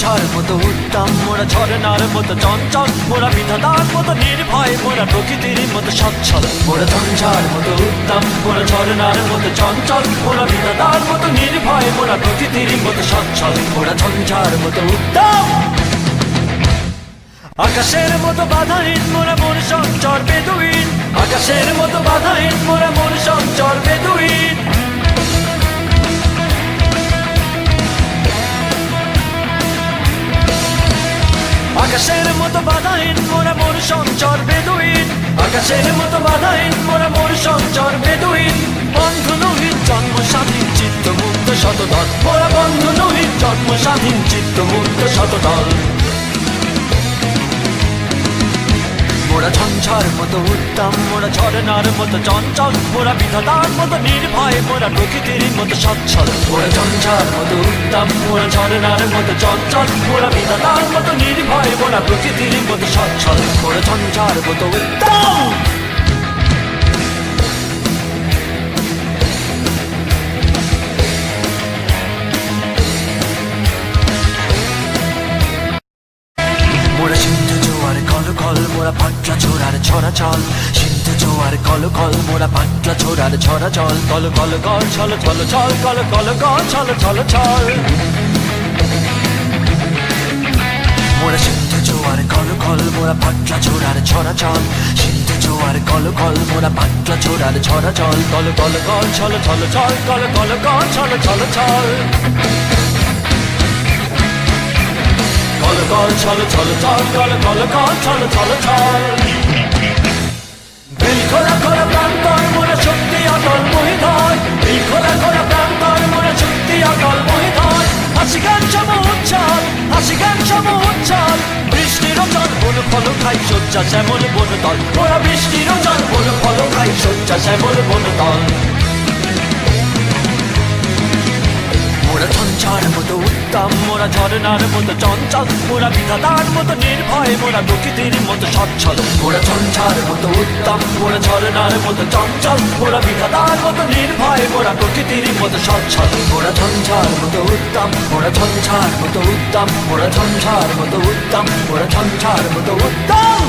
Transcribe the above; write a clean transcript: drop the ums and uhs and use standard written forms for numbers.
ঝঞ্ঝার মতো উত্তম, মোরা ঝরনার মতো চঞ্চল, মোরা বিধাতার মতো নির্ভয়, মোরা প্রকৃতির মতো সচ্ছল। মোরা ঝঞ্ঝার মতো উত্তম, মোরা ঝরনার মতো চঞ্চল, মোরা বিধাতার মতো নির্ভয়, মোরা প্রকৃতির মতো সচ্ছল। মোরা ঝঞ্ঝার মতো উত্তম, আকাশের মতো বাধাহীন, মোরা মন সঞ্চর বেদুইন। আকাশের মতো বাধাহীন, মোরা মন সঞ্চর বেদুইন। আকাশের মতো বাধাহীন, মোরা মন সঞ্চর বেদুইন। আকাশের মতো বাধাহীন, মোরা মন সঞ্চর বেদুইন। বন্ধু নহিত জন্ম স্বাধীন, চিত্ত মুক্ত শতদল। মোরা বন্ধু নহিত জন্ম স্বাধীন, চিত্ত মুক্ত শতদল। মোরা ঝঞ্ঝার মতো উত্তম, মোরা ঝরনার মতো চঞ্চল, মোরা বিধাতার মতো নির্ভয়, মোরা প্রকৃতির মতো সচ্ছল। মোরা ঝঞ্ঝার মতো উত্তম, মোরা ঝরনার মতো চঞ্চল, মোরা বিধাতার মতো নির্ভয়, মোরা প্রকৃতির মতো সচ্ছল। মোরা ঝঞ্ঝার মতো উত্তম। মোরা সিন্ধু জোয়ার কল কল, মোরা পাটলা ছোড়ার ছড়া চল। সিন্ধু জোয়ার কল কল, মোরা পাটলা ছোড়ার ছড়া চল। কল কল কল ছল ছল ছল, কল কল কল ছল ছল ছল। মোরা সিন্ধু জোয়ার কল কল, মোরা পাটলা ছোড়ার ছড়া চল। সিন্ধু জোয়ার কল কল, মোরা পাটলা ছোড়ার ছড়া চল। কল কল কল ছল ছল ছল, কল কল কল ছল ছল ছল। কল কল ছল ছল ছল, কল কল কল ছল ছল ছল। বিল খোলা খোলা প্রান্তর, মোরা শক্তি অটল মহিধর। বিল খোলা খোলা প্রান্তর, মোরা শক্তি অটল মহিধর। হাসি গান সম উচ্ছল, হাসি গান সম উচ্ছল। বৃষ্টির জল বন ফল খাই, শয্যা শ্যামল বন তল। মোরা বৃষ্টির জল বন ফল খাই, শয্যা শ্যামল বন তল। মোরা ঝঞ্ঝার মতো উত্তম, মোরা ঝরনার মতো চঞ্চল, মোরা বিধাতার মতো নির্ভয়, মোরা প্রকৃতির মতো সচ্ছল। মোরা ঝঞ্ঝার মতো উত্তম, মোরা ঝরনার মতো চঞ্চল, মোরা বিধাতার মতো নির্ভয়, মোরা প্রকৃতির মতো সচ্ছল। মোরা ঝঞ্ঝার মতো উত্তম, মোরা ঝঞ্ঝার মতো উত্তম, মোরা ঝঞ্ঝার মতো উত্তম, মোরা ঝঞ্ঝার মতো উত্তম।